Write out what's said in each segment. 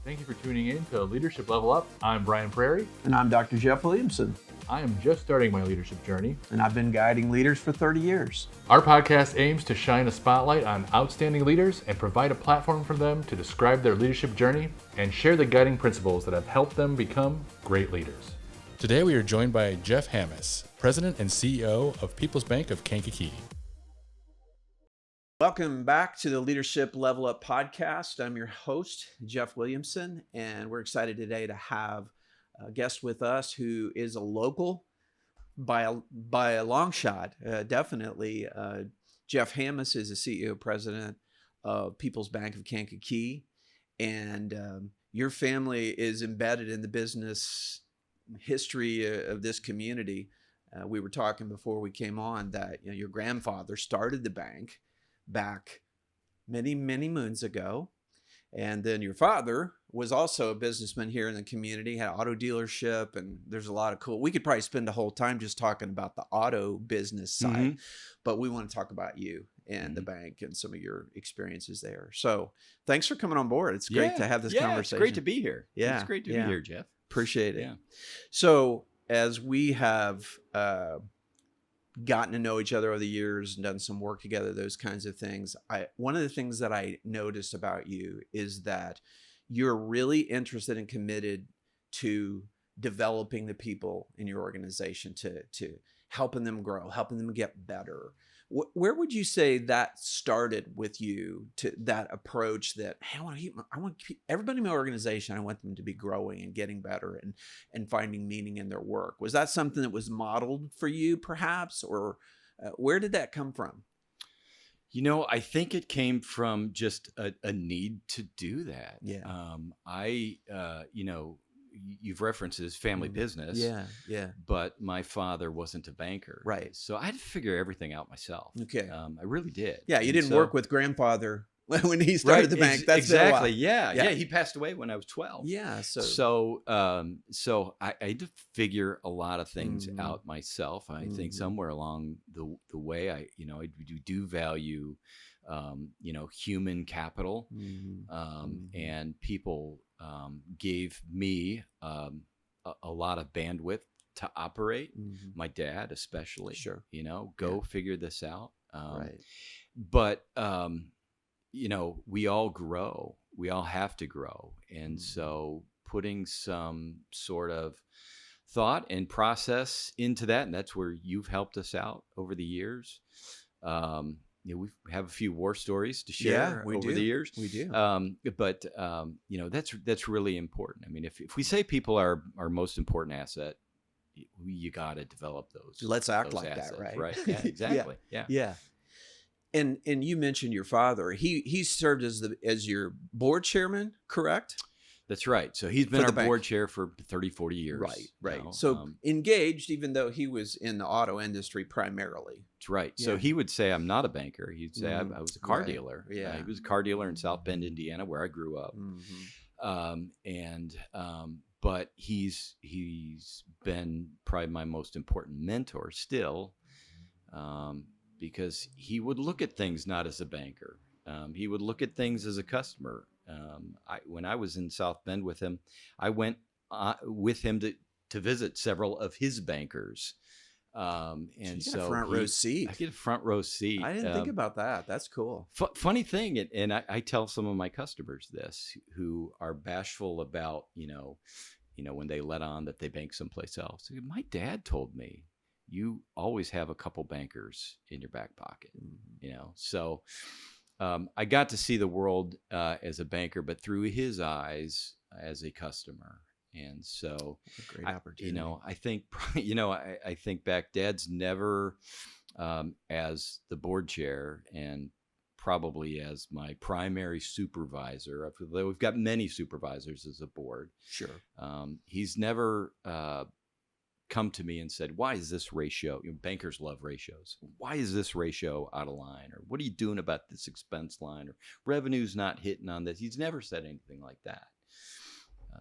Thank you for tuning in to Leadership Level Up. I'm Brian Prairie. And I'm Dr. Jeff Williamson. I am just starting my leadership journey. And I've been guiding leaders for 30 years. Our podcast aims to shine a spotlight on outstanding leaders and provide a platform for them to describe their leadership journey and share the guiding principles that have helped them become great leaders. Today we are joined by Jeff Hammes, President and CEO of People's Bank of Kankakee. Welcome back to the Leadership Level Up podcast. I'm your host, Jeff Williamson, and we're excited today to have a guest with us who is a local by a long shot, definitely. Jeff Hammes is the CEO, President of People's Bank of Kankakee, and your family is embedded in the business history of this community. We were talking before we came on that your grandfather started the bank back many moons ago, and then your father was also a businessman here in the community, had an auto dealership, and there's a lot of cool. We could probably spend the whole time just talking about the auto business side, but we want to talk about you and the bank and some of your experiences there. So thanks for coming on board. It's great to have this conversation. It's great to be here. Yeah, it's great to be here, Jeff. Appreciate it. Yeah. So as we have gotten to know each other over the years and done some work together, those kinds of things, one of the things that I noticed about you is that you're really interested and committed to developing the people in your organization, to helping them grow, helping them get better. Where would you say that started with you, to that approach that, hey, I want to keep everybody in my organization, I want them to be growing and getting better and finding meaning in their work? Was that something that was modeled for you perhaps, or where did that come from? I think it came from just a need to do that. Yeah. You've referenced his family business. Yeah. But my father wasn't a banker. Right. So I had to figure everything out myself. Okay. I really did. Yeah. You didn't work with grandfather when he started the bank. That's exactly. Yeah. He passed away when I was 12. Yeah. So I had to figure a lot of things out myself. I think somewhere along the way, I do value, human capital, and people gave me a lot of bandwidth to operate. My dad, especially. Sure. Go figure this out. Right. But we all grow. We all have to grow. And so putting some sort of thought and process into that, and that's where you've helped us out over the years. We have a few war stories to share over the years. We do. But that's really important. I mean, if we say people are our most important asset, you got to develop those. Let's act those like assets, that, right? Right. Yeah, exactly. Yeah. And you mentioned your father. He served as your board chairman, correct? That's right. So he's been our board chair for 30, 40 years. Right. So engaged, even though he was in the auto industry primarily. That's right. Yeah. So he would say, I'm not a banker. He'd say, I was a car dealer. Yeah. He was a car dealer in South Bend, Indiana, where I grew up. But he's been probably my most important mentor still, because he would look at things not as a banker. He would look at things as a customer. When I was in South Bend with him, I went with him to visit several of his bankers. And so a front row seat. I get a front row seat. I didn't think about that. That's cool. Funny thing, and I tell some of my customers this who are bashful about, when they let on that they bank someplace else. My dad told me, you always have a couple bankers in your back pocket, So I got to see the world as a banker, but through his eyes as a customer. And so, a great opportunity. I think back, Dad's never, as the board chair and probably as my primary supervisor, though we've got many supervisors as a board. Sure. He's never come to me and said, why is this ratio, bankers love ratios. Why is this ratio out of line? Or what are you doing about this expense line? Or revenue's not hitting on this. He's never said anything like that.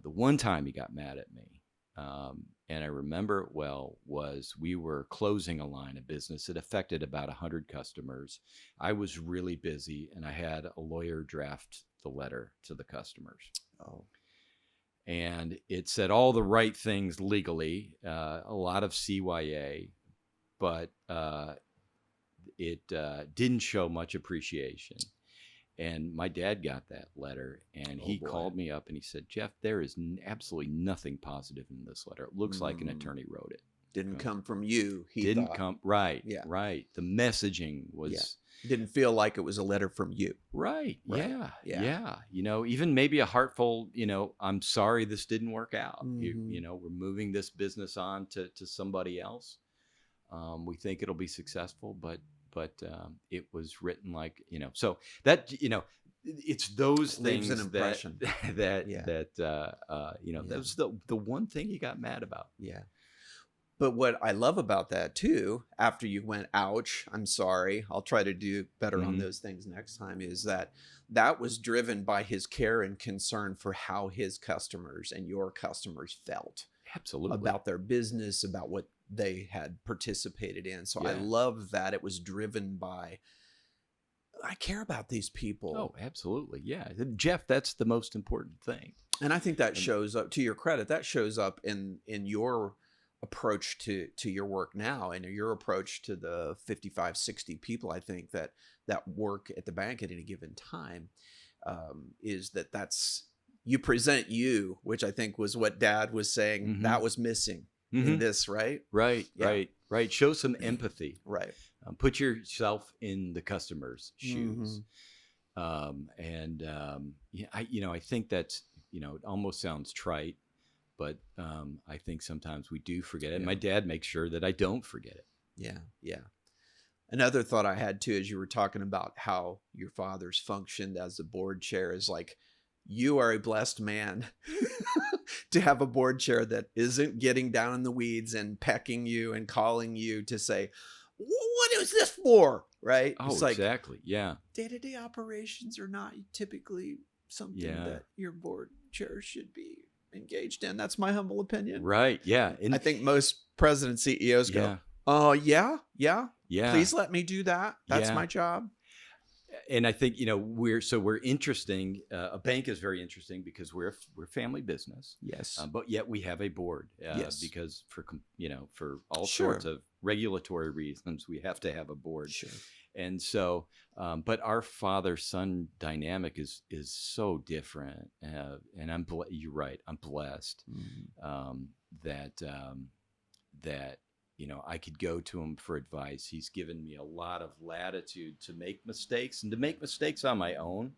The one time he got mad at me, and I remember it well, was we were closing a line of business. It affected about 100 customers. I was really busy, and I had a lawyer draft the letter to the customers. Oh. and it said all the right things legally, a lot of CYA, but it didn't show much appreciation. And my dad got that letter, and he called me up and he said, Jeff, there is absolutely nothing positive in this letter. It looks like an attorney wrote it. Didn't come from you. Didn't thought. come. Right. Yeah. Right. The messaging was. Didn't feel like it was a letter from you. Right. Right. Yeah. Even maybe a heartful, I'm sorry this didn't work out. Mm-hmm. We're moving this business on to somebody else. We think it'll be successful, but it was written like, so that, it's those Leaves things an impression. that was the one thing you got mad about. Yeah. But what I love about that too, after you went, ouch, I'm sorry, I'll try to do better on those things next time, is that was driven by his care and concern for how his customers and your customers felt. Absolutely. About their business, about what they had participated in. So I love that it was driven by, I care about these people. Oh, absolutely. Yeah. Jeff, that's the most important thing. And I think that shows up, to your credit, that shows up in your approach to your work now, and your approach to the 55, 60 people, I think, that work at the bank at any given time, is that's, you present you, which I think was what Dad was saying that was missing in this, right? Right. Show some empathy. Right. Put yourself in the customer's shoes. I think that's, it almost sounds trite, but I think sometimes we do forget it. And my dad makes sure that I don't forget it. Yeah. Another thought I had too, as you were talking about how your father's functioned as a board chair, is like, you are a blessed man to have a board chair that isn't getting down in the weeds and pecking you and calling you to say, what is this for? Right? Oh, it's like, exactly. Yeah. Day-to-day operations are not typically something that your board chair should be engaged in. That's my humble opinion. Right. Yeah. And I think most president CEOs go, oh, yeah. Please let me do that. That's my job. And I think, we're interesting. A bank is very interesting because we're family business. Yes. But yet we have a board because for all Sure. sorts of regulatory reasons, we have to have a board. Sure. And so, but our father-son dynamic is so different. And you're right. I'm blessed that I could go to him for advice. He's given me a lot of latitude to make mistakes and to make mistakes on my own.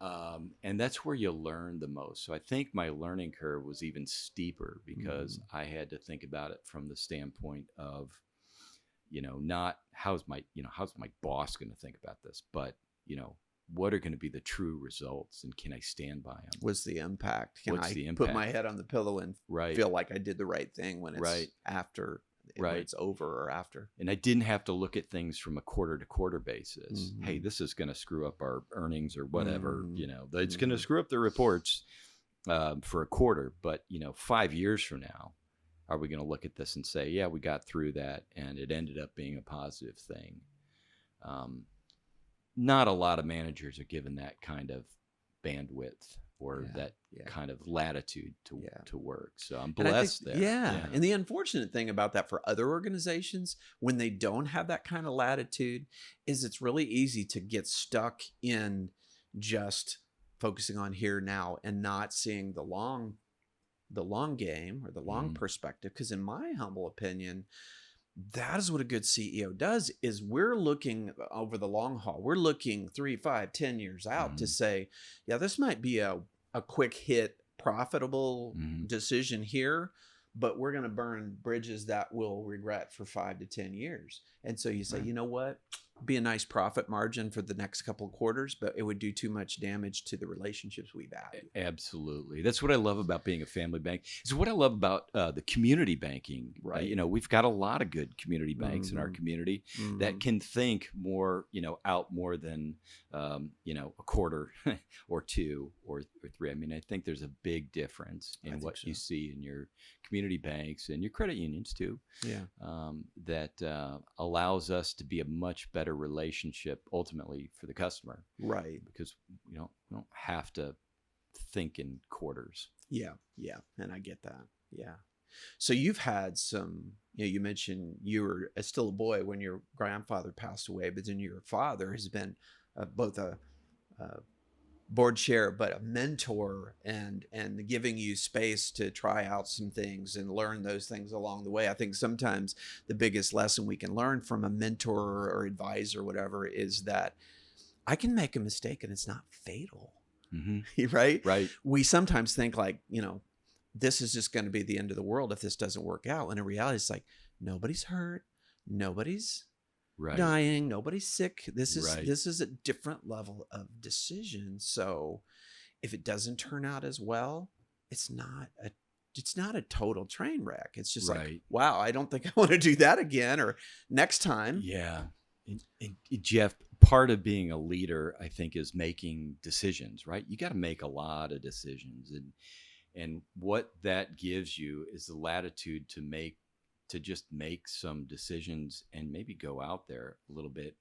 And that's where you learn the most. So I think my learning curve was even steeper because I had to think about it from the standpoint of, not how's my boss going to think about this, but, what are going to be the true results, and can I stand by them? What's the impact? Can What's I the impact? put my head on the pillow and feel like I did the right thing when it's after, when it's over or after? And I didn't have to look at things from a quarter to quarter basis. Hey, this is going to screw up our earnings or whatever, it's going to screw up the reports for a quarter. But, 5 years from now, are we going to look at this and say, yeah, we got through that and it ended up being a positive thing? Not a lot of managers are given that kind of bandwidth or that kind of latitude to work. So I'm blessed there. Yeah. And the unfortunate thing about that for other organizations, when they don't have that kind of latitude, is it's really easy to get stuck in just focusing on here now and not seeing the long game or the long perspective. Because in my humble opinion, that is what a good CEO does, is we're looking over the long haul. We're looking 3, 5, 10 years out to say, yeah, this might be a quick hit, profitable decision here, but we're going to burn bridges that we'll regret for 5 to 10 years. And so you say, you know what? Be a nice profit margin for the next couple of quarters, but it would do too much damage to the relationships we value. Absolutely. That's what I love about being a family bank. It's what I love about the community banking. Right. We've got a lot of good community banks in our community that can think more, out more than, a quarter or 2 or 3. I mean, I think there's a big difference in what you see in your community banks and your credit unions too. Yeah. That allows us to be a much better relationship ultimately for the customer. Right. Because we don't have to think in quarters. Yeah. Yeah. And I get that. Yeah. So you've had some, you mentioned you were still a boy when your grandfather passed away, but then your father has been both a board chair, but a mentor, and giving you space to try out some things and learn those things along the way. I think sometimes the biggest lesson we can learn from a mentor or advisor, whatever, is that I can make a mistake and it's not fatal. Mm-hmm. Right? Right. We sometimes think like, this is just going to be the end of the world if this doesn't work out. And in reality, it's like, nobody's hurt. Nobody's dying. Nobody's sick. This is a different level of decision. So if it doesn't turn out as well, it's not a total train wreck. It's just like, wow, I don't think I want to do that again or next time. Yeah. And Jeff, part of being a leader, I think, is making decisions, right? You got to make a lot of decisions. And what that gives you is the latitude to just make some decisions and maybe go out there a little bit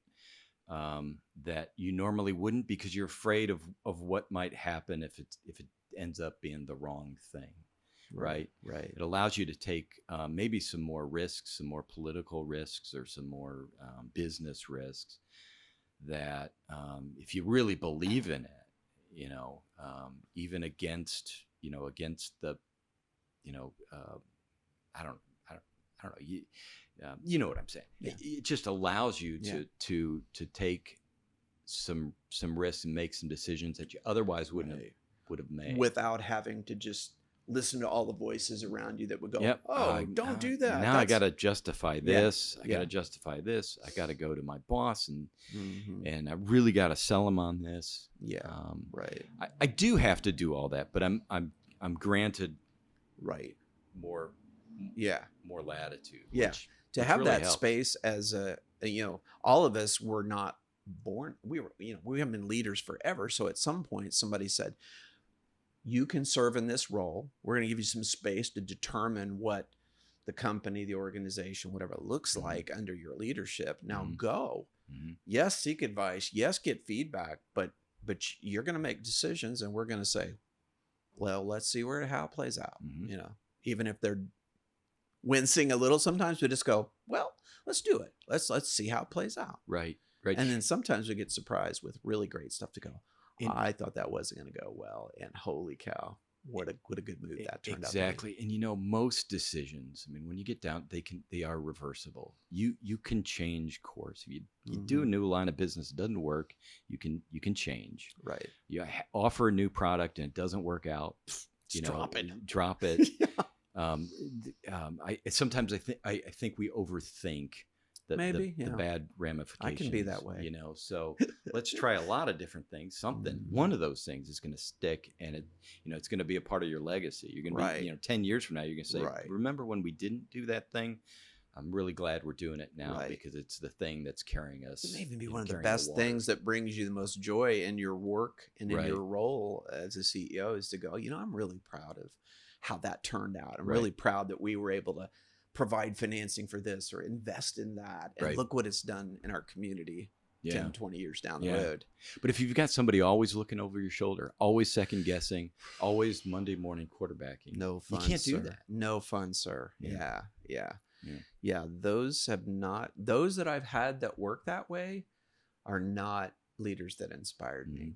that you normally wouldn't, because you're afraid of what might happen if it ends up being the wrong thing. Right. It allows you to take maybe some more risks, some more political risks, or some more business risks that if you really believe in it, even against the, I don't know, you know what I'm saying? Yeah. It just allows you to take some risks and make some decisions that you otherwise would have made without having to just listen to all the voices around you that would go, don't do that. Now I got to justify this. I got to justify this. I got to go to my boss and I really got to sell him on this. Yeah. Right. I do have to do all that, but I'm granted more latitude. Yeah. To have really that helps. space as all of us were not born. We haven't been leaders forever. So at some point somebody said, you can serve in this role. We're going to give you some space to determine what the company, the organization, whatever it looks like under your leadership. Now go. Mm-hmm. Yes, seek advice. Yes, get feedback. But you're going to make decisions, and we're going to say, well, let's see how it plays out. Mm-hmm. Even if they're wincing a little, sometimes we just go, well, let's do it. Let's see how it plays out. Right. And then sometimes we get surprised with really great stuff to go, I thought that wasn't going to go well, and holy cow, what a good move that turned out to be. Exactly. And most decisions, I mean, when you get down, they are reversible. You can change course. If you do a new line of business, it doesn't work, you can change. Right. You offer a new product and it doesn't work out, drop it. Sometimes I think we overthink the bad ramifications. I can be that way. So let's try a lot of different things. One of those things is going to stick, and it's going to be a part of your legacy. You're going to be, 10 years from now, you're going to say, remember when we didn't do that thing? I'm really glad we're doing it now because it's the thing that's carrying us. It may even be one of the best things that brings you the most joy in your work and in your role as a CEO is to go, I'm really proud of how that turned out. I'm really proud that we were able to provide financing for this or invest in that. And look what it's done in our community 10, 20 years down the road. But if you've got somebody always looking over your shoulder, always second guessing, always Monday morning quarterbacking. No fun, you can't sir. do that. No fun, sir. Yeah. Those that I've had that work that way are not leaders that inspired me.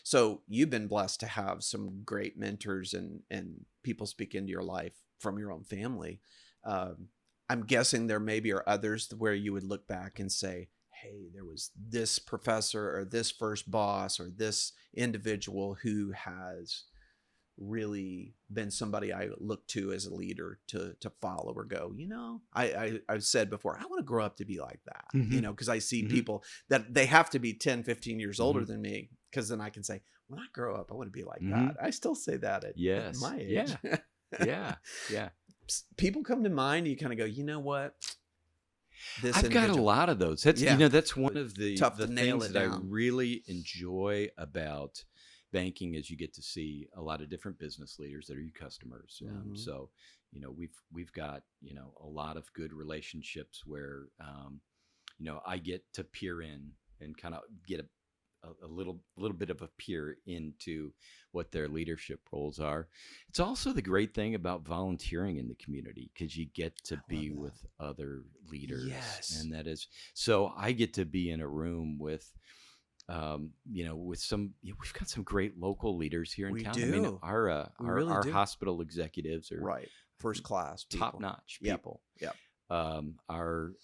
So you've been blessed to have some great mentors and people speak into your life from your own family. I'm guessing there maybe are others where you would look back and say, hey, there was this professor or this first boss or this individual who has really been somebody I look to as a leader to follow or go, I've said before, I want to grow up to be like that, because I see people that they have to be 10, 15 years older than me, because then I can say, when I grow up, I want to be like that. I still say that at my age. Yeah. People come to mind, you kind of go, you know what? I've got a lot of those. That's that's one of the things that I really enjoy about banking is you get to see a lot of different business leaders that are your customers. So, we've got, a lot of good relationships where, I get to peer in and kind of get a little bit of a peer into what their leadership roles are. It's also the great thing about volunteering in the community, because you get to be with other leaders. Yes. And that is, so I get to be in a room with, with we've got some great local leaders here in We town. do. I mean, We really our do. hospital executives are Right. First class people. top notch Yep. people. Yep. Our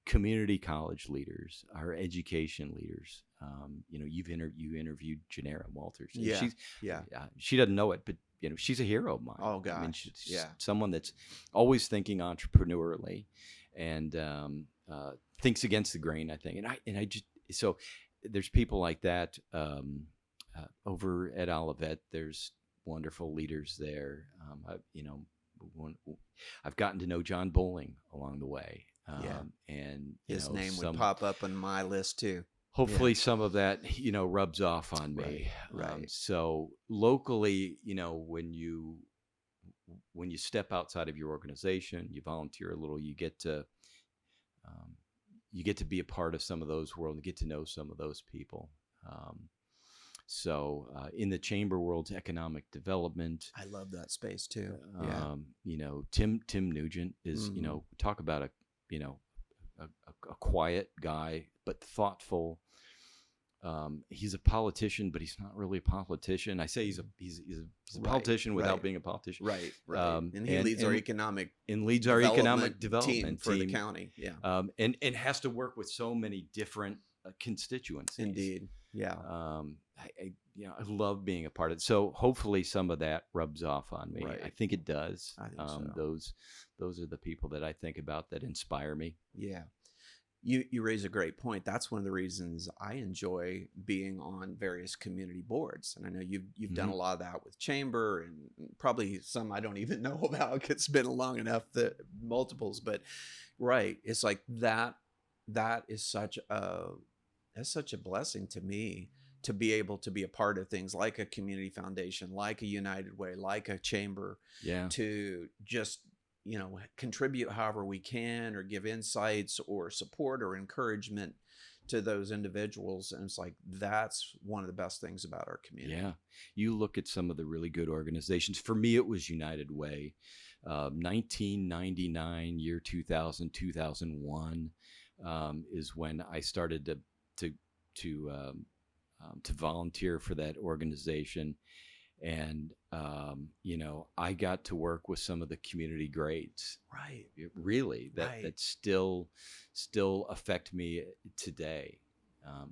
community college leaders, our education leaders. You interviewed Janera Walters. And Yeah. She doesn't know it, but she's a hero of mine. Oh gosh. I mean, she's Yeah. someone that's always thinking entrepreneurially and thinks against the grain, I think. And I just, so there's people like that over at Olivet. There's wonderful leaders there. I've gotten to know John Bowling along the way. And his name would pop up on my list too. Hopefully some of that, rubs off on me. Right. So locally, when you step outside of your organization, you volunteer a little, you get to be a part of some of those worlds and get to know some of those people. In the chamber world's economic development, I love that space too. Tim Nugent is, talk about a quiet guy, but thoughtful. He's a politician, but he's not really a politician. I say he's a politician without being a politician. Right. And he leads our economic development team for the county. Yeah. And has to work with so many different constituencies. Indeed. Yeah. I love being a part of it. So hopefully some of that rubs off on me. Right. I think it does. I think so. Those are the people that I think about that inspire me. Yeah. You raise a great point. That's one of the reasons I enjoy being on various community boards. And I know you've done a lot of that with chamber, and probably some I don't even know about because it's been long enough, that multiples, but right. It's like that is such a blessing to me, to be able to be a part of things like a community foundation, like a United Way, like a chamber, to just, contribute however we can, or give insights or support or encouragement to those individuals. And it's like, that's one of the best things about our community. Yeah. You look at some of the really good organizations. For me, it was United Way. 1999, year 2000, 2001 is when I started to volunteer for that organization. And, I got to work with some of the community greats. Right. That still affect me today. I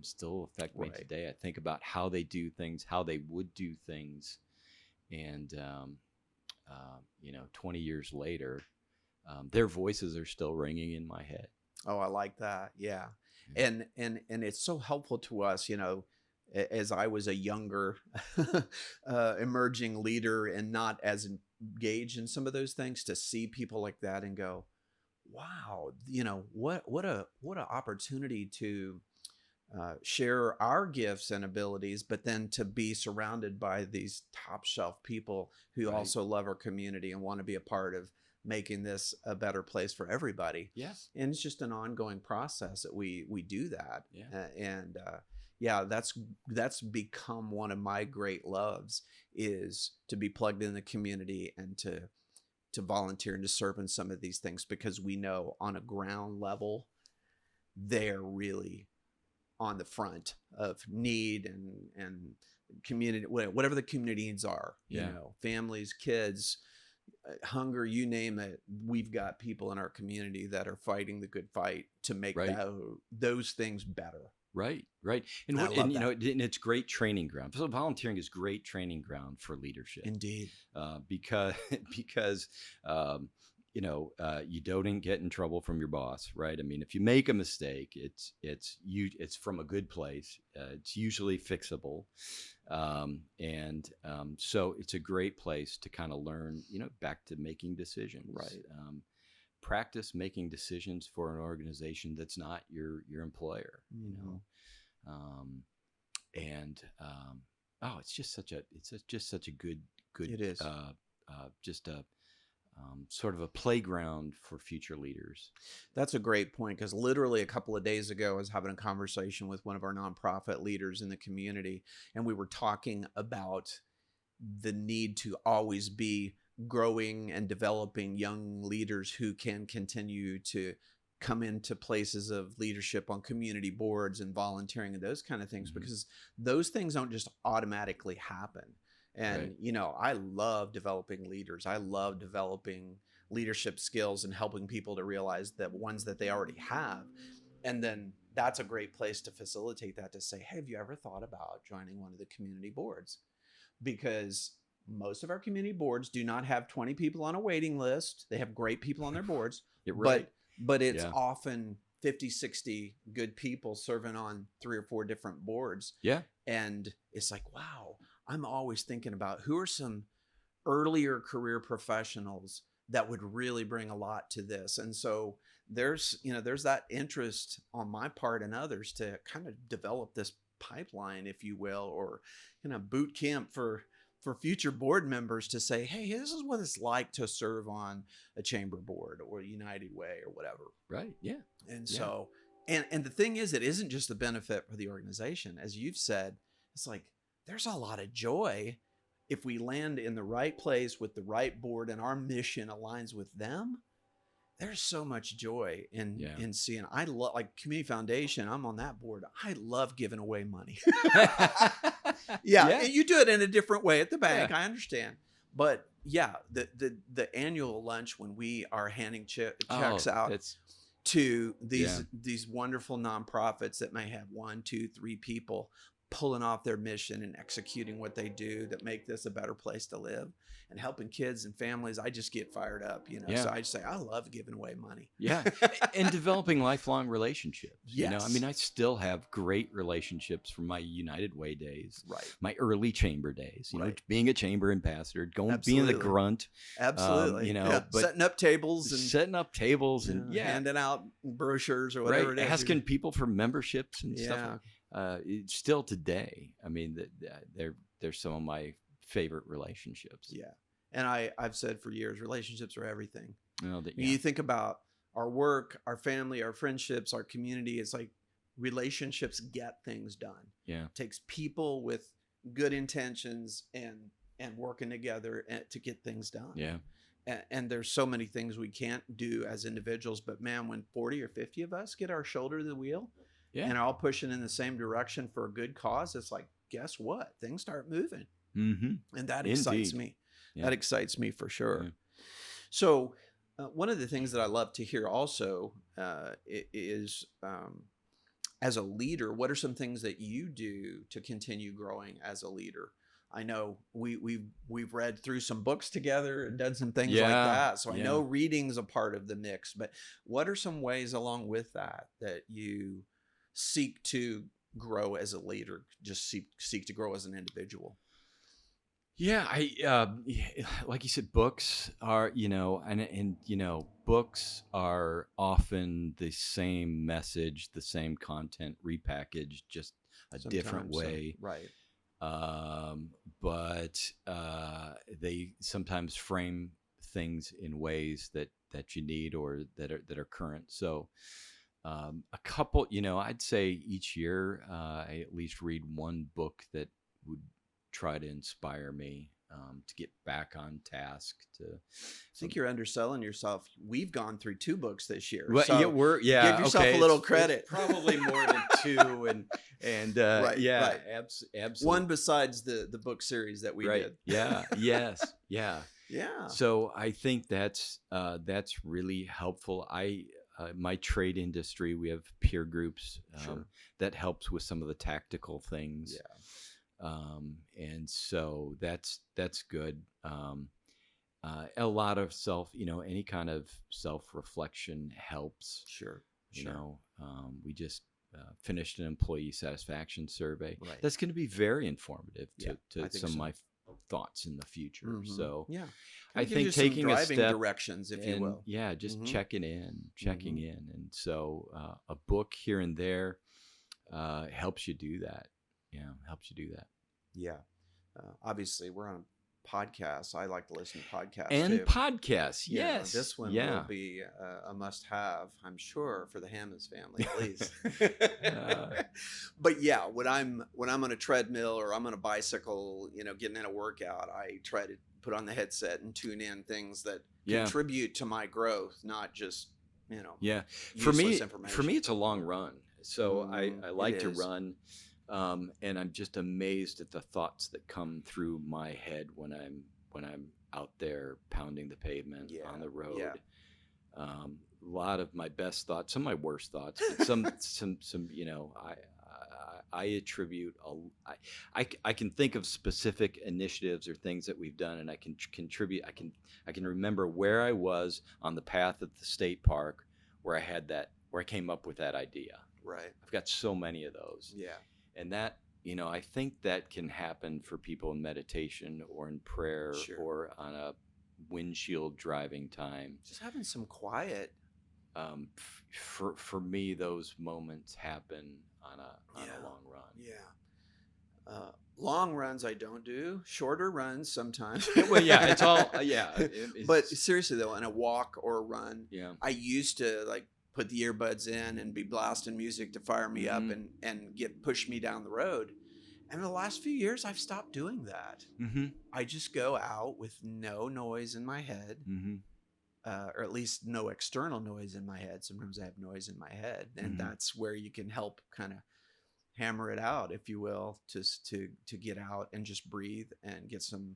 think about how they do things, how they would do things. And, 20 years later, their voices are still ringing in my head. Oh, I like that. Yeah. And it's so helpful to us, as I was a younger emerging leader and not as engaged in some of those things, to see people like that and go, wow, what a opportunity to share our gifts and abilities, but then to be surrounded by these top shelf people who also love our community and want to be a part of making this a better place for everybody. Yes. And it's just an ongoing process that we do that. Yeah. That's become one of my great loves, is to be plugged in the community and to volunteer and to serve in some of these things, because we know on a ground level, they're really on the front of need and community, whatever the community needs are, families, kids, hunger, you name it. We've got people in our community that are fighting the good fight to make those things better. Right. And it's great training ground. So volunteering is great training ground for leadership. Indeed. Because you don't get in trouble from your boss, right? I mean, if you make a mistake, it's from a good place. It's usually fixable. So it's a great place to kind of learn, back to making decisions. Right. Practice making decisions for an organization that's not your employer, it's just such a good it is. sort of a playground for future leaders. That's a great point, because literally a couple of days ago, I was having a conversation with one of our nonprofit leaders in the community, and we were talking about the need to always be growing and developing young leaders who can continue to come into places of leadership on community boards and volunteering and those kind of things, because those things don't just automatically happen. And, I love developing leaders. I love developing leadership skills and helping people to realize that ones that they already have. And then that's a great place to facilitate that, to say, hey, have you ever thought about joining one of the community boards? Because most of our community boards do not have 20 people on a waiting list. They have great people on their boards, but it's often 50, 60 good people serving on 3 or 4 different boards. Yeah. And it's like, wow, I'm always thinking about who are some earlier career professionals that would really bring a lot to this. And so there's that interest on my part and others to kind of develop this pipeline, if you will, or boot camp for future board members to say, hey, this is what it's like to serve on a chamber board or United Way or whatever. Right. Yeah. And so, and the thing is, it isn't just the benefit for the organization. As you've said, it's like, there's a lot of joy if we land in the right place with the right board and our mission aligns with them. There's so much joy in seeing. I love, like, Community Foundation. I'm on that board. I love giving away money. And you do it in a different way at the bank. I understand, but the annual lunch when we are handing checks out to these wonderful nonprofits that may have 1, 2, 3 people pulling off their mission and executing what they do that make this a better place to live and helping kids and families. I just get fired up, So I just say, I love giving away money. Yeah. And developing lifelong relationships. Yes. I mean, I still have great relationships from my United Way days, right? My early chamber days, being a chamber ambassador, being the grunt. Absolutely. But setting up tables and handing out brochures or whatever it is. Asking people for memberships and stuff. Still today, I mean, they're some of my favorite relationships. Yeah. And I've said for years, relationships are everything. When you think about our work, our family, our friendships, our community, it's like relationships get things done. Yeah. It takes people with good intentions and working together to get things done. Yeah. And there's so many things we can't do as individuals, but man, when 40 or 50 of us get our shoulder to the wheel and are all pushing in the same direction for a good cause, it's like, guess what? Things start moving. Mm-hmm. And that excites me. Yeah. That excites me for sure. Yeah. So one of the things that I love to hear also is as a leader, what are some things that you do to continue growing as a leader? I know we've read through some books together and done some things like that. So I know reading's a part of the mix, but what are some ways along with that you seek to grow as a leader, just seek to grow as an individual? Yeah, like you said, books are, books are often the same message, the same content repackaged, just a different way. Right. But they sometimes frame things in ways that you need or that are current. So a couple, I'd say each year I at least read one book that would try to inspire me to get back on task. I think you're underselling yourself. We've gone through 2 books this year. Well, so give yourself a little credit. It's probably more than 2, and right. Absolutely. One besides the book series that we did. Yeah. Yes. Yeah. Yeah. So I think that's really helpful. My trade industry, we have peer groups that helps with some of the tactical things. Yeah. And so that's good. A lot of any kind of self-reflection helps. Sure. We just finished an employee satisfaction survey. Right. That's going to be very informative to some of so. my thoughts in the future. Mm-hmm. So yeah, I think taking a step, directions, if you will. Yeah, just checking in. And so a book here and there helps you do that. Yeah, helps you do that. Yeah. Obviously, we're on a podcasts. I like to listen to podcasts And too. podcasts, You know, yes. this one yeah. will be a must-have, I'm sure, for the Hammonds family at least. But yeah, when I'm on a treadmill or I'm on a bicycle, you know, getting in a workout, I try to put on the headset and tune in things that contribute to my growth, not just, you know, yeah. useless For information. me, it's a long run. So I like to is. run, and I'm just amazed at the thoughts that come through my head when I'm out there pounding the pavement on the road. Yeah. A lot of my best thoughts, some of my worst thoughts, but some you know, I attribute I can think of specific initiatives or things that we've done, and I can contribute. I can remember where I was on the path at the state park where I came up with that idea. Right. I've got so many of those. Yeah. And that, you know, I think that can happen for people in meditation or in prayer or on a windshield driving time. Just having some quiet. For me, those moments happen on a long run. Yeah. Long runs I don't do. Shorter runs sometimes. Well, yeah, it's all But seriously though, on a walk or a run, yeah. I used to like put the earbuds in and be blasting music to fire me up and push me down the road. And the last few years, I've stopped doing that. Mm-hmm. I just go out with no noise in my head, or at least no external noise in my head. Sometimes I have noise in my head, and that's where you can help kind of hammer it out, if you will, to get out and just breathe and get some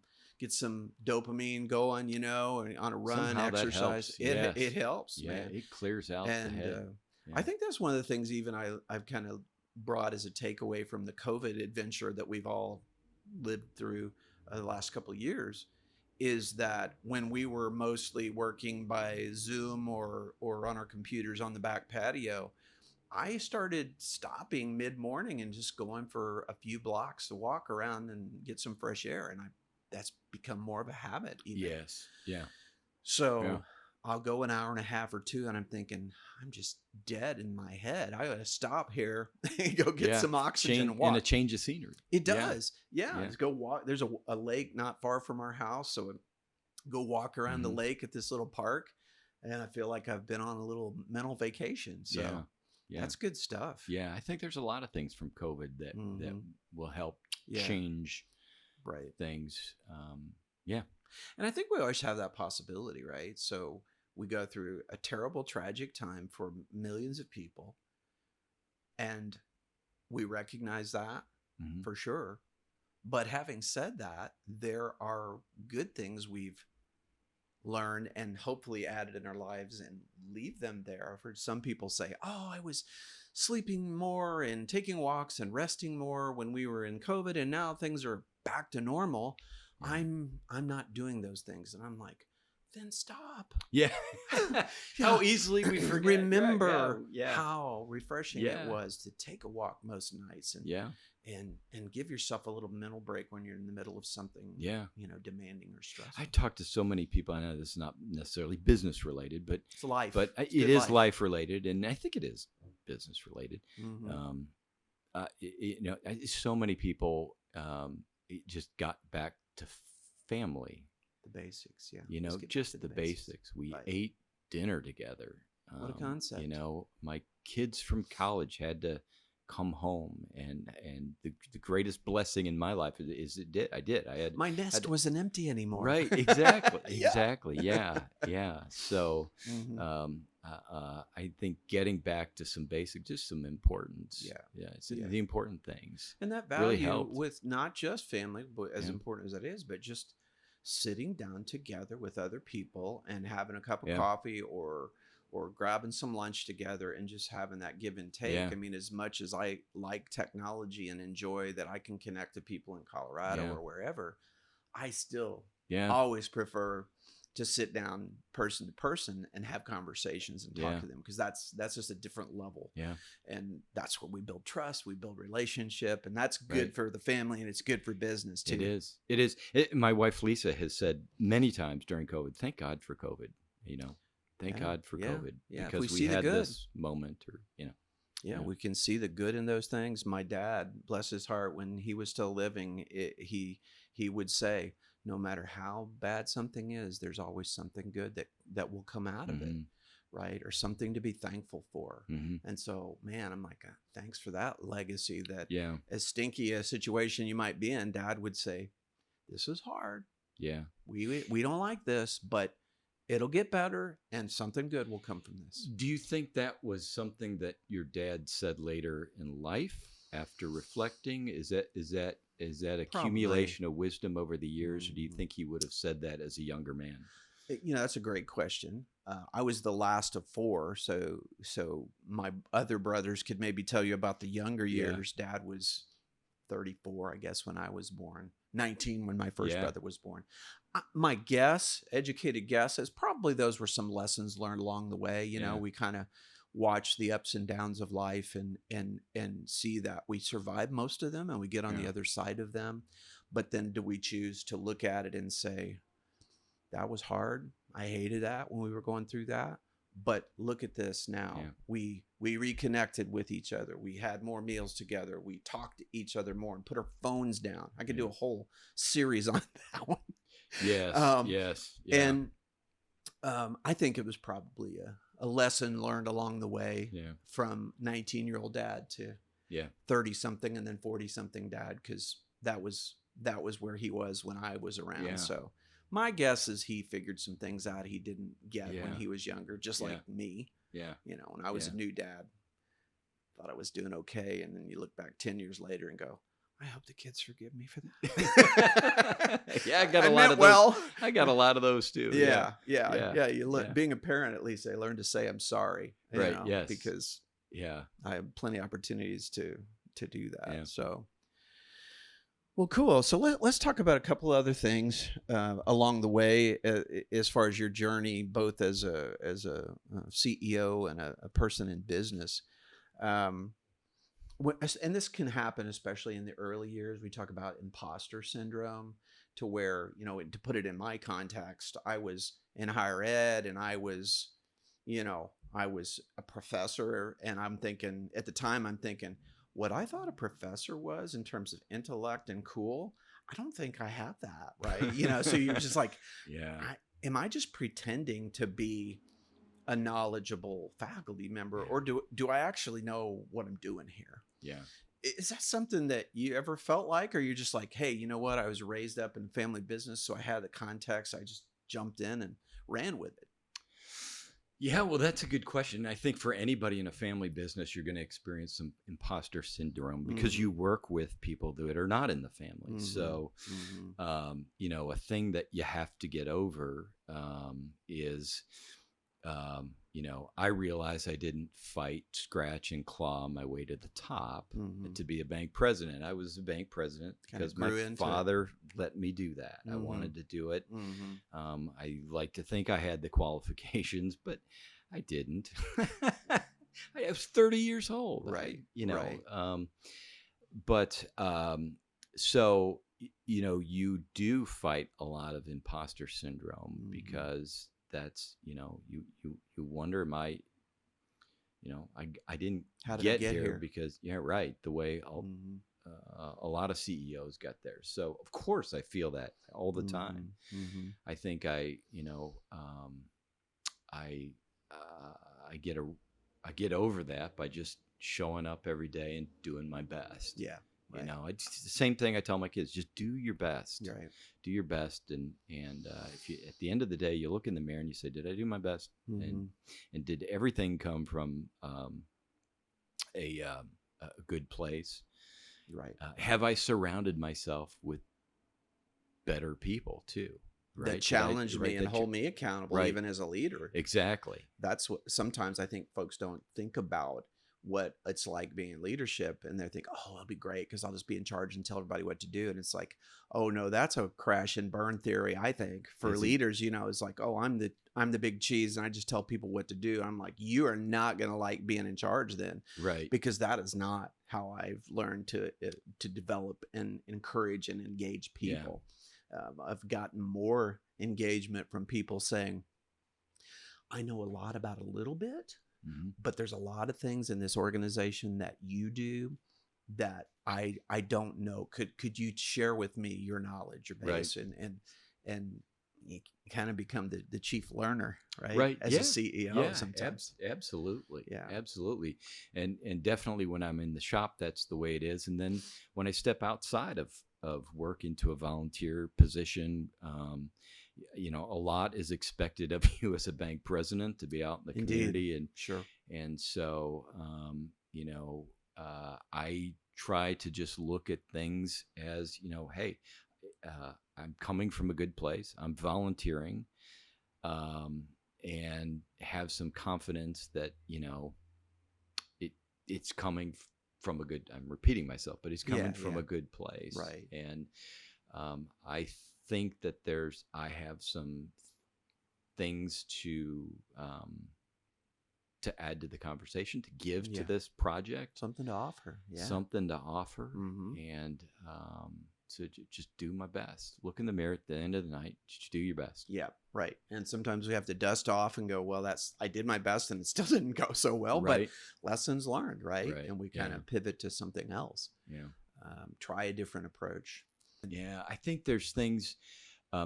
dopamine going, you know, on a run, Somehow exercise. It helps, yeah, man. it clears out And the head. I think that's one of the things even I've kind of brought as a takeaway from the COVID adventure that we've all lived through the last couple of years, is that when we were mostly working by Zoom or on our computers on the back patio, I started stopping mid-morning and just going for a few blocks to walk around and get some fresh air. And that's become more of a habit. Even. Yes. Yeah. So I'll go an hour and a half or two and I'm thinking, I'm just dead in my head. I got to stop here and go get some oxygen and walk. And a change of scenery. It does. Yeah. Let's go walk. There's a lake not far from our house. So go walk around the lake at this little park. And I feel like I've been on a little mental vacation. So that's good stuff. Yeah. I think there's a lot of things from COVID that will help change things. And I think we always have that possibility, right? So we go through a terrible, tragic time for millions of people. And we recognize that for sure. But having said that, there are good things we've learned and hopefully added in our lives and leave them there. I've heard some people say, oh, I was sleeping more and taking walks and resting more when we were in COVID, and now things are back to normal. I'm not doing those things. And I'm like, then stop. Yeah. How easily we forget. Remember how refreshing it was to take a walk most nights and give yourself a little mental break when you're in the middle of something demanding or stressful. I talk to so many people. I know this is not necessarily business related, but it's life. But it is life related, and I think it is business related. So many people just got back to family, the basics. Just the basics. We ate dinner together. What a concept. My kids from college had to come home, and the greatest blessing in my life is I had my nest wasn't empty anymore. Right. Exactly. Yeah. So I think getting back to some basic, just some importance. It's the important things. And that value really with not just family, but as important as that is, but just sitting down together with other people and having a cup of coffee or grabbing some lunch together and just having that give and take. I mean, as much as I like technology and enjoy that I can connect to people in Colorado or wherever, I still always prefer to sit down person to person and have conversations and talk to them, because that's just a different level. And that's where we build trust, we build relationship, and that's good for the family, and it's good for business too. It is. My wife Lisa has said many times during COVID, thank God for COVID, Thank God for COVID, because we had this moment, we can see the good in those things. My dad, bless his heart, when he was still living, he would say, no matter how bad something is, there's always something good that will come out of it, right? Or something to be thankful for. And so, man, I'm like, thanks for that legacy. That as stinky a situation you might be in, Dad would say, this is hard. Yeah. We don't like this, but it'll get better and something good will come from this. Do you think that was something that your dad said later in life after reflecting? Is that accumulation of wisdom over the years, or do you think he would have said that as a younger man? That's a great question. I was the last of 4, so my other brothers could maybe tell you about the younger years. Dad was 34, I guess, when I was born. 19 when my first brother was born. My guess, educated guess, is probably those were some lessons learned along the way. You know, we kind of watch the ups and downs of life and see that we survive most of them and we get on the other side of them. But then do we choose to look at it and say, that was hard. I hated that when we were going through that. But look at this now. We reconnected with each other. We had more meals together. We talked to each other more and put our phones down. I could do a whole series on that one. Yes. And I think it was probably a lesson learned along the way from 19-year-old dad to 30-something and then 40-something dad, because that was where he was when I was around. So my guess is he figured some things out he didn't get when he was younger, just like me. When I was a new dad, thought I was doing okay. And then you look back 10 years later and go, I hope the kids forgive me for that. I got a lot of those. I got a lot of those too. Being a parent, at least I learned to say I'm sorry. Because I have plenty of opportunities to do that. So. Well, cool. So let's talk about a couple other things along the way as far as your journey, both as a CEO and a person in business. And this can happen, especially in the early years. We talk about imposter syndrome, to where, to put it in my context, I was in higher ed and I was a professor, and at the time I'm thinking, what I thought a professor was in terms of intellect and cool, I don't think I have that, right? So you're just like, am I just pretending to be a knowledgeable faculty member, or do I actually know what I'm doing here? Is that something that you ever felt like, or you're just like, hey, you know what? I was raised up in family business, so I had the context. I just jumped in and ran with it. Yeah, well, that's a good question. I think for anybody in a family business, you're going to experience some imposter syndrome because you work with people that are not in the family. So, a thing that you have to get over is, I realize I didn't fight, scratch, and claw my way to the top to be a bank president. I was a bank president because my father let me do that. I wanted to do it. I like to think I had the qualifications, but I didn't. I was 30 years old, right? So, you do fight a lot of imposter syndrome because that's, you wonder, I didn't get here because, the way a lot of CEOs got there. So of course I feel that all the time. I think I get over that by just showing up every day and doing my best. It's the same thing I tell my kids: just do your best. Do your best, and if you, at the end of the day, you look in the mirror and you say, "Did I do my best?" And did everything come from a good place? Have I surrounded myself with better people too? That challenge me and hold me accountable, even as a leader. Exactly. That's what sometimes I think folks don't think about, what it's like being in leadership, and they think, oh, it'll be great because I'll just be in charge and tell everybody what to do. And it's like, oh no, that's a crash and burn theory. I think for leaders, it's like, oh, I'm the big cheese and I just tell people what to do. I'm like, you are not going to like being in charge then. Because that is not how I've learned to develop and encourage and engage people. I've gotten more engagement from people saying, I know a lot about a little bit, but there's a lot of things in this organization that you do that I don't know. Could you share with me your knowledge or base? And you kind of become the chief learner, right? Right. As a CEO sometimes. Absolutely. Yeah. Absolutely. And definitely when I'm in the shop, that's the way it is. And then when I step outside of work into a volunteer position, a lot is expected of you as a bank president to be out in the Indeed. community. And Sure. And so, I try to just look at things as, hey, I'm coming from a good place. I'm volunteering, and have some confidence that, it's coming from a good, I'm repeating myself, but it's coming from a good place. Right. And I think that I have some things to add to the conversation, to give to this project. Something to offer. Yeah. Something to offer. Mm-hmm. And to just do my best. Look in the mirror at the end of the night. Just do your best. Yeah, right. And sometimes we have to dust off and go, well, I did my best and it still didn't go so well, Right. but lessons learned, right? And we kind Yeah. of pivot to something else. Yeah. Try a different approach. Yeah. I think there's things.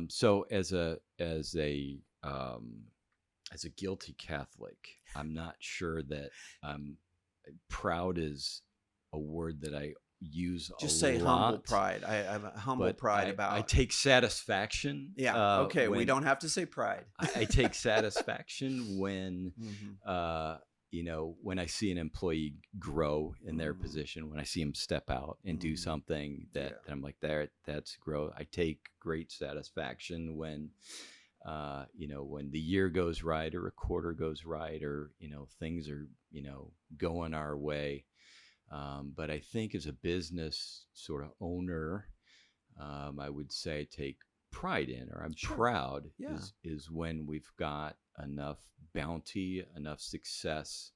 So as a guilty Catholic, I'm not sure that proud is a word that I use Just a say lot, humble pride. I have a humble but pride I about. take satisfaction. Yeah. Okay. We when- don't have to say pride. I take satisfaction when Mm-hmm. when I see an employee grow in their Mhm. position, when I see them step out and do Mhm. something that I'm like, that's growth. I take great satisfaction when, when the year goes right or a quarter goes right, or, things are, going our way. But I think as a business sort of owner, I would say take pride in, or I'm Sure. proud, Yeah. is when we've got enough bounty, enough success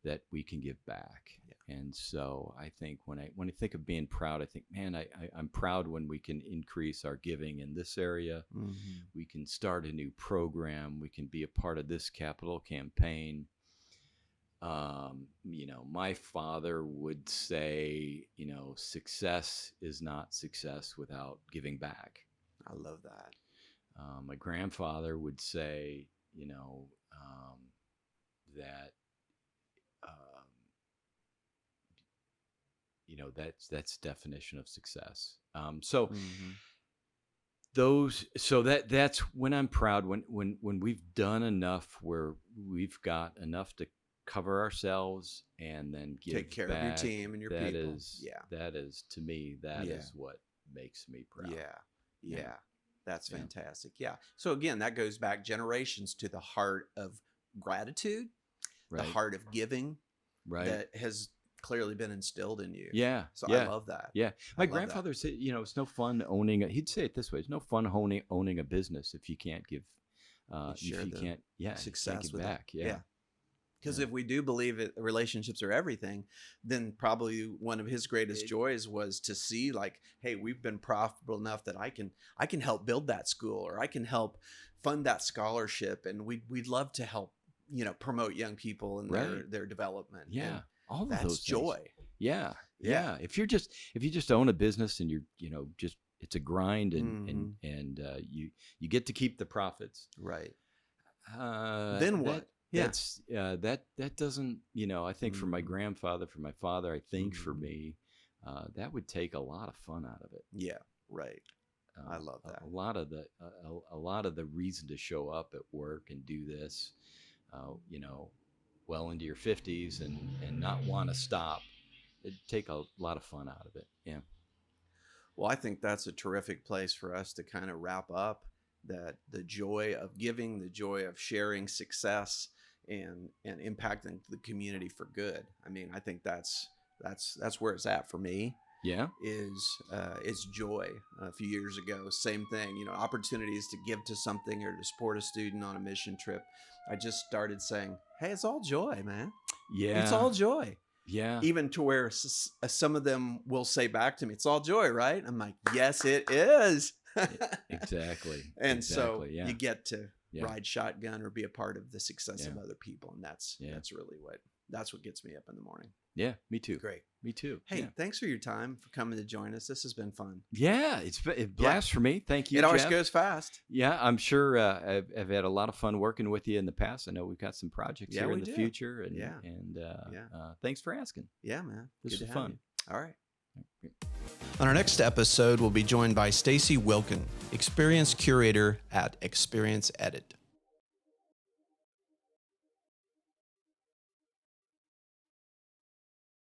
that we can give back. Yeah. And so I think when I think of being proud, I think, man, I'm proud when we can increase our giving in this area. Mm-hmm. We can start a new program. We can be a part of this capital campaign. My father would say, success is not success without giving back. I love that. My grandfather would say, that, that's definition of success. So Mm-hmm. that's when I'm proud, when we've done enough, where we've got enough to cover ourselves and then give Take care back. of your team and your people. That is, to me, that Yeah. is what makes me proud. Yeah. That's Yeah. fantastic. Yeah. So again, that goes back generations to the heart of gratitude, Right. the heart of giving Right. that has clearly been instilled in you. Yeah. So yeah. I love that. Yeah. I My love grandfather said, it's no fun he'd say it this way: it's no fun owning a business if you can't give, share if you the can't, success can't give with it. back. Yeah. Because Yeah. if we do believe it, relationships are everything, then probably one of his greatest joys was to see, like, hey, we've been profitable enough that I can help build that school, or I can help fund that scholarship, and we'd love to help, promote young people and Right. their development. Yeah. And All of that's those things. joy. Yeah. Yeah. If you just own a business and you're, just, it's a grind, and Mhm. and you get to keep the profits. Right. Then Then what? That's that doesn't, I think for my Mhm. grandfather, for my father, I think for Mhm. me, that would take a lot of fun out of it. Yeah. Right. I love that. A lot of the reason to show up at work and do this, well into your 50s, and not want to stop. It'd take a lot of fun out of it. Yeah. Well, I think that's a terrific place for us to kind of wrap up, that the joy of giving, the joy of sharing success, and impacting the community for good. I mean, I think that's where it's at for me. Yeah. Is joy. A few years ago, same thing. Opportunities to give to something or to support a student on a mission trip. I just started saying, "Hey, it's all joy, man. Yeah. It's all joy." Yeah. Even to where some of them will say back to me, "It's all joy, right?" I'm like, "Yes, it is." Exactly. And so yeah. you get to Yeah. ride shotgun or be a part of the success of Yeah. other people, and that's Yeah. really what gets me up in the morning. Yeah, me too. Great. Me too. Hey, yeah. thanks for your time, for coming to join us. This has been fun. Yeah, it's a blast for me. Thank you, It always Jeff. goes fast. Yeah, I'm sure I've had a lot of fun working with you in the past. I know we've got some projects here in the future. And, thanks for asking. Yeah, man. This Good was to have fun. you. All right. On our next episode, we'll be joined by Stacy Wilkin, Experience Curator at Experience Edit.